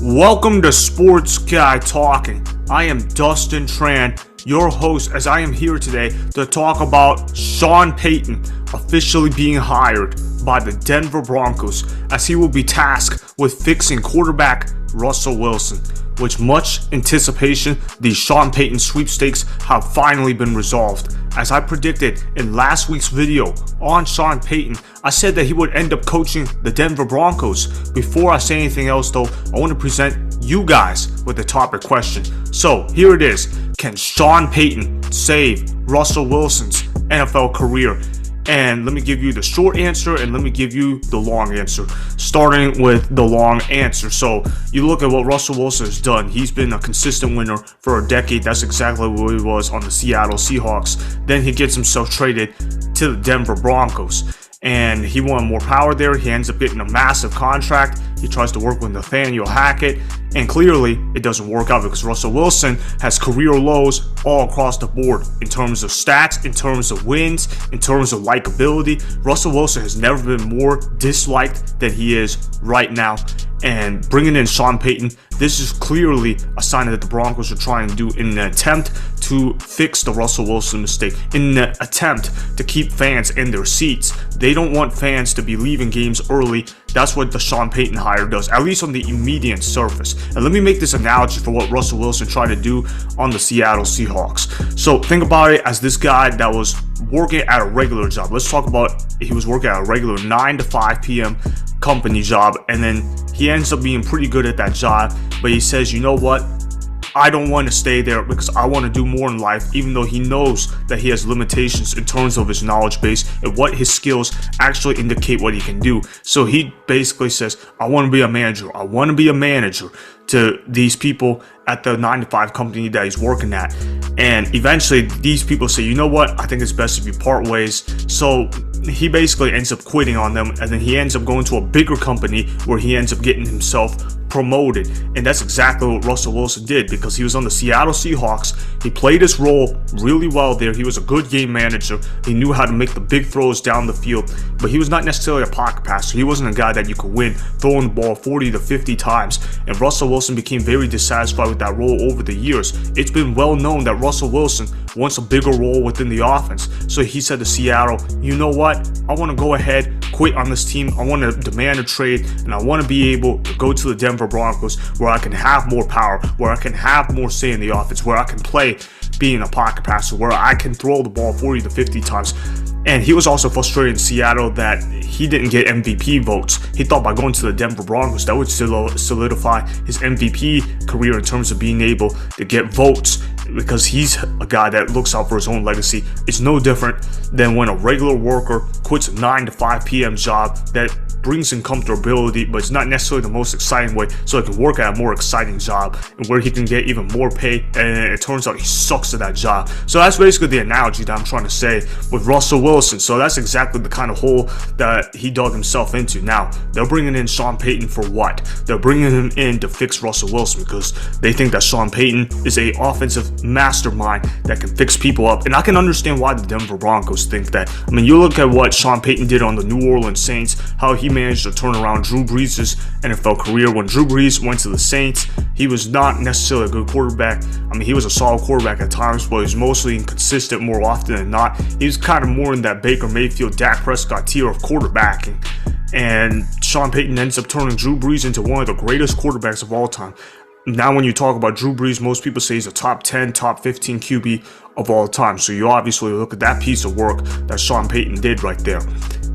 Welcome to Sports Guy Talking. I am Dustin Tran, your host, as I am here today to talk about Sean Payton officially being hired by the Denver Broncos, as he will be tasked with fixing quarterback Russell Wilson. With much anticipation, the Sean Payton sweepstakes have finally been resolved. As I predicted in last week's video on Sean Payton, I said that he would end up coaching the Denver Broncos. Before I say anything else though, I want to present you guys with the topic question. So here it is. Can Sean Payton save Russell Wilson's NFL career? And let me give you the short answer and let me give you the long answer. Starting with the long answer. So you look at what Russell Wilson has done. He's been a consistent winner for a decade. That's exactly what he was on the Seattle Seahawks. Then he gets himself traded to the Denver Broncos. And he wanted more power there. He ends up getting a massive contract. He tries to work with Nathaniel Hackett. And clearly, it doesn't work out because Russell Wilson has career lows all across the board in terms of stats, in terms of wins, in terms of likability. Russell Wilson has never been more disliked than he is right now. And bringing in Sean Payton, this is clearly a sign that the Broncos are trying to do in an attempt to fix the Russell Wilson mistake, in an attempt to keep fans in their seats. They don't want fans to be leaving games early. That's what the Sean Payton hire does, at least on the immediate surface. And let me make this analogy for what Russell Wilson tried to do on the Seattle Seahawks. So think about it as this guy that was working at a regular job. Let's talk about he was working at a regular 9 to 5 p.m. company job, and then he ends up being pretty good at that job, but he says, you know what? I don't want to stay there because I want to do more in life, even though he knows that he has limitations in terms of his knowledge base and what his skills actually indicate what he can do. So he basically says, I want to be a manager. I want to be a manager to these people at the 9 to 5 company that he's working at. And eventually these people say, you know what? I think it's best if you part ways. So he basically ends up quitting on them, and then he ends up going to a bigger company where he ends up getting himself promoted. And that's exactly what Russell Wilson did, because he was on the Seattle Seahawks. He played his role really well there. He was a good game manager. He knew how to make the big throws down the field, but he was not necessarily a pocket passer. He wasn't a guy that you could win throwing the ball 40 to 50 times. And Russell Wilson became very dissatisfied with that role over the years. It's been well known that Russell Wilson wants a bigger role within the offense. So he said to Seattle, you know what? I want to go ahead, quit on this team. I want to demand a trade, and I want to be able to go to the Denver Broncos where I can have more power, where I can have more say in the offense, where I can play being a pocket passer, where I can throw the ball 40 to 50 times. And he was also frustrated in Seattle that he didn't get MVP votes. He thought by going to the Denver Broncos, that would solidify his MVP career in terms of being able to get votes, because he's a guy that looks out for his own legacy. It's no different than when a regular worker quits a 9 to 5 p.m. job that brings in comfortability, but it's not necessarily the most exciting way, so he can work at a more exciting job and where he can get even more pay, and it turns out he sucks at that job. So that's basically the analogy that I'm trying to say with Russell Wilson. So that's exactly the kind of hole that he dug himself into. Now, they're bringing in Sean Payton for what? They're bringing him in to fix Russell Wilson because they think that Sean Payton is a offensive mastermind that can fix people up. And I can understand why the Denver Broncos think that. I mean, you look at what Sean Payton did on the New Orleans Saints, how he managed to turn around Drew Brees' NFL career. When Drew Brees went to the Saints, he was not necessarily a good quarterback. I mean, he was a solid quarterback at times, but he was mostly inconsistent more often than not. He was kind of more in that Baker Mayfield, Dak Prescott tier of quarterbacking. And Sean Payton ends up turning Drew Brees into one of the greatest quarterbacks of all time. Now, when you talk about Drew Brees, most people say he's a top 10, top 15 QB of all time. So you obviously look at that piece of work that Sean Payton did right there.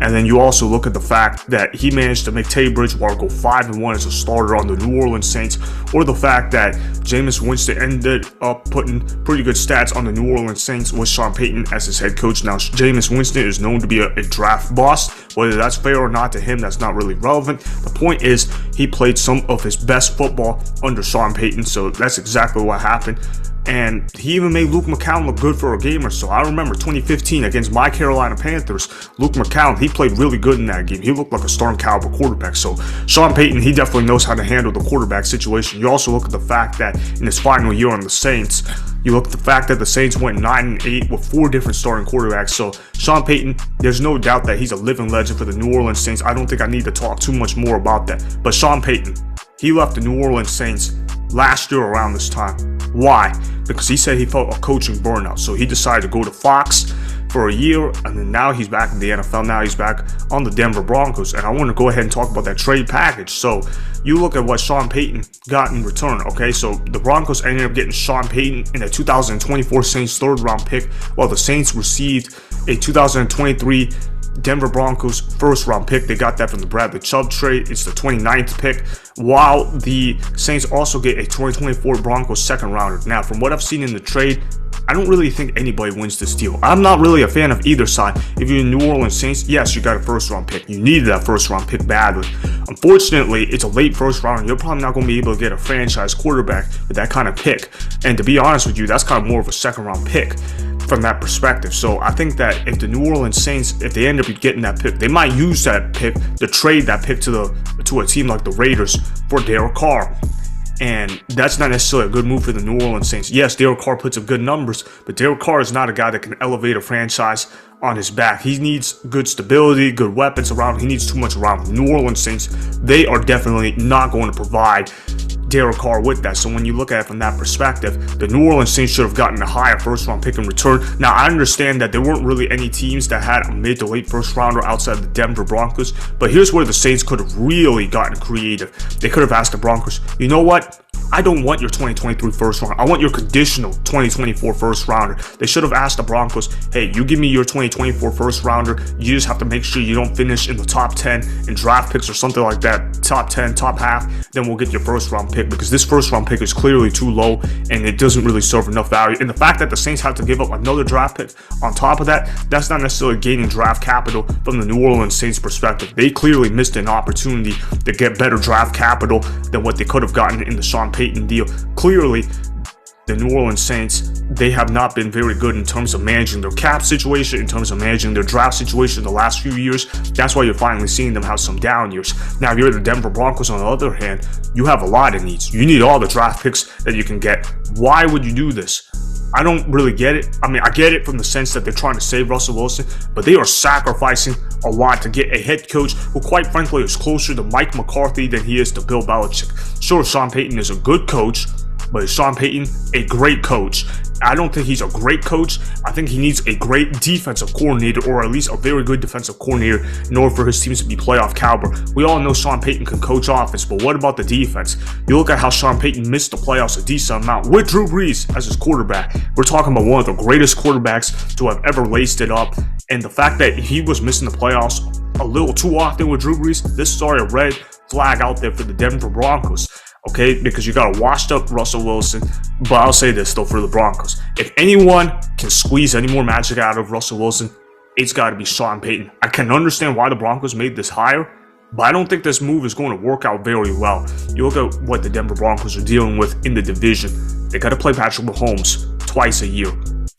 And then you also look at the fact that he managed to make Teddy Bridgewater go 5-1 as a starter on the New Orleans Saints, or the fact that Jameis Winston ended up putting pretty good stats on the New Orleans Saints with Sean Payton as his head coach. Now, Jameis Winston is known to be a draft bust. Whether that's fair or not to him, that's not really relevant. The point is, he played some of his best football under Sean Payton, so that's exactly what happened. And he even made Luke McCown look good for a game or so. I remember 2015 against my Carolina Panthers. Luke McCown, he played really good in that game. He looked like a starting caliber quarterback. So Sean Payton, he definitely knows how to handle the quarterback situation. You also look at the fact that in his final year on the Saints, you look at the fact that the Saints went 9-8 with 4 different starting quarterbacks. So Sean Payton, there's no doubt that he's a living legend for the New Orleans Saints. I don't think I need to talk too much more about that. But Sean Payton, He left the New Orleans Saints last year around this time. Why? Because he said he felt a coaching burnout. So he decided to go to Fox for a year, and then now he's back in the NFL. Now he's back on the Denver Broncos. And I want to go ahead and talk about that trade package. So you look at what Sean Payton got in return, okay? So the Broncos ended up getting Sean Payton in a 2024 Saints third-round pick, while the Saints received a 2023 Denver Broncos first-round pick. They got that from the Bradley Chubb trade. It's the 29th pick, while the Saints also get a 2024 Broncos second-rounder. Now, from what I've seen in the trade, I don't really think anybody wins this deal. I'm not really a fan of either side. If you're the New Orleans Saints, yes, you got a first-round pick. You needed that first-round pick badly. Unfortunately, it's a late first-round, and you're probably not going to be able to get a franchise quarterback with that kind of pick. And to be honest with you, that's kind of more of a second-round pick from that perspective. So I think that if the New Orleans Saints, if they end up getting that pick, they might use that pick to trade that pick to a team like the Raiders for Derek Carr. And that's not necessarily a good move for the New Orleans Saints. Yes, Derek Carr puts up good numbers, but Derek Carr is not a guy that can elevate a franchise on his back. He needs good stability, good weapons around him. He needs too much around him. New Orleans Saints, they are definitely not going to provide Derek Carr with that. So when you look at it from that perspective, the New Orleans Saints should have gotten a higher first-round pick in return. Now, I understand that there weren't really any teams that had a mid to late first-rounder outside of the Denver Broncos, but here's where the Saints could have really gotten creative. They could have asked the Broncos, you know what? I don't want your 2023 first rounder. I want your conditional 2024 first rounder. They should have asked the Broncos, hey, you give me your 2024 first rounder. You just have to make sure you don't finish in the top 10 in draft picks or something like that. Top 10, top half, then we'll get your first round pick, because this first round pick is clearly too low and it doesn't really serve enough value. And the fact that the Saints have to give up another draft pick on top of that, that's not necessarily gaining draft capital from the New Orleans Saints perspective. They clearly missed an opportunity to get better draft capital than what they could have gotten in the Sean Payton deal. Clearly, the New Orleans Saints, they have not been very good in terms of managing their cap situation, in terms of managing their draft situation the last few years. That's why you're finally seeing them have some down years. Now, if you're the Denver Broncos, on the other hand, you have a lot of needs. You need all the draft picks that you can get. Why would you do this? I don't really get it. I mean, I get it from the sense that they're trying to save Russell Wilson, but they are sacrificing a lot to get a head coach who, quite frankly, is closer to Mike McCarthy than he is to Bill Belichick. Sure, Sean Payton is a good coach, but is Sean Payton a great coach? I don't think he's a great coach. I think he needs a great defensive coordinator, or at least a very good defensive coordinator, in order for his teams to be playoff caliber. We all know Sean Payton can coach offense, but what about the defense? You look at how Sean Payton missed the playoffs a decent amount with Drew Brees as his quarterback. We're talking about one of the greatest quarterbacks to have ever laced it up, and the fact that he was missing the playoffs a little too often with Drew Brees, this is already a red flag out there for the Denver Broncos. Okay, because you got a washed up Russell Wilson. But I'll say this though, for the Broncos, if anyone can squeeze any more magic out of Russell Wilson, it's got to be Sean Payton. I can understand why the Broncos made this hire, but I don't think this move is going to work out very well. You look at what the Denver Broncos are dealing with in the division. They got to play Patrick Mahomes twice a year.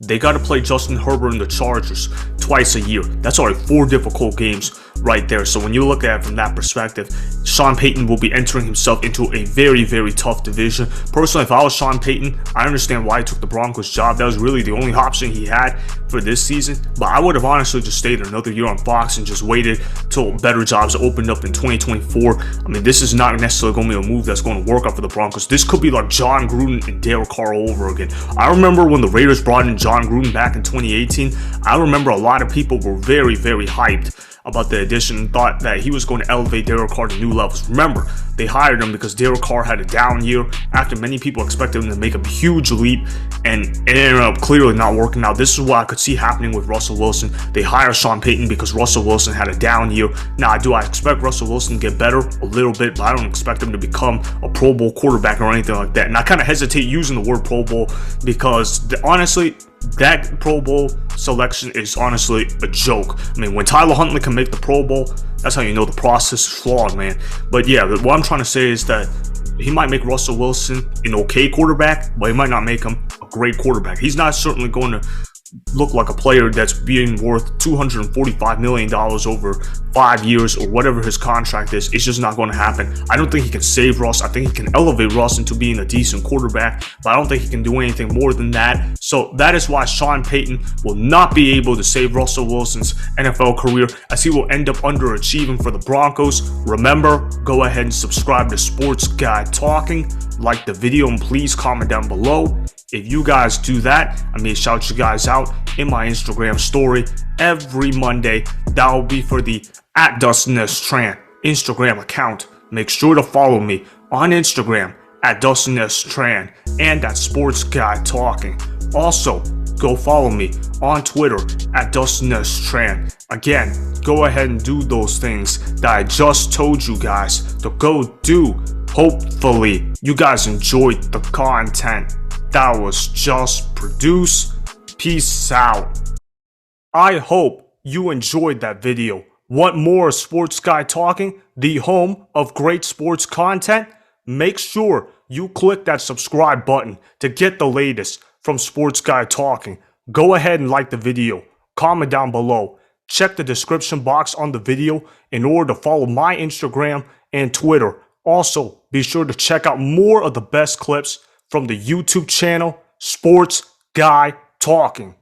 They got to play Justin Herbert and the Chargers twice a year. That's already 4 difficult games right there. So when you look at it from that perspective, Sean Payton will be entering himself into a very, very tough division. Personally, if I was Sean Payton, I understand why he took the Broncos job. That was really the only option he had for this season. But I would have honestly just stayed another year on Fox and just waited till better jobs opened up in 2024. I mean, this is not necessarily going to be a move that's going to work out for the Broncos. This could be like John Gruden and Derek Carr all over again. I remember when the Raiders brought in John Gruden back in 2018. I remember a lot of people were very, very hyped about the addition and thought that he was going to elevate Derek Carr to new levels. Remember, they hired him because Derek Carr had a down year after many people expected him to make a huge leap, and it ended up clearly not working out. This is what I could see happening with Russell Wilson. They hire Sean Payton because Russell Wilson had a down year. Now, do I expect Russell Wilson to get better? A little bit, but I don't expect him to become a Pro Bowl quarterback or anything like that. And I kind of hesitate using the word Pro Bowl because honestly, that Pro Bowl selection is honestly a joke. I mean, when Tyler Huntley can make the Pro Bowl, that's how you know the process is flawed, man. But yeah, what I'm trying to say is that he might make Russell Wilson an okay quarterback, but he might not make him a great quarterback. He's not certainly going to look like a player that's being worth $245 million over 5 years or whatever his contract is. It's just not going to happen. I don't think he can save Russ. I think he can elevate Russ into being a decent quarterback, but I don't think he can do anything more than that. So that is why Sean Payton will not be able to save Russell Wilson's NFL career, as he will end up underachieving for the Broncos. Remember, go ahead and subscribe to Sports Guy Talking, like the video, and please comment down below. If you guys do that, I may shout you guys out in my Instagram story every Monday. That will be for the @DustinTran Instagram account. Make sure to follow me on Instagram @DustinTran and Sports Guy Talking. Also, go follow me on Twitter @DustinTran. Again, go ahead and do those things that I just told you guys to go do. Hopefully, you guys enjoyed the content that was just produced. Peace out. I hope you enjoyed that video. Want more Sports Guy Talking, the home of great sports content? Make sure you click that subscribe button to get the latest from Sports Guy Talking. Go ahead and like the video, comment down below, check the description box on the video in order to follow my Instagram and Twitter. Also, be sure to check out more of the best clips from the YouTube channel, Sports Guy Talking.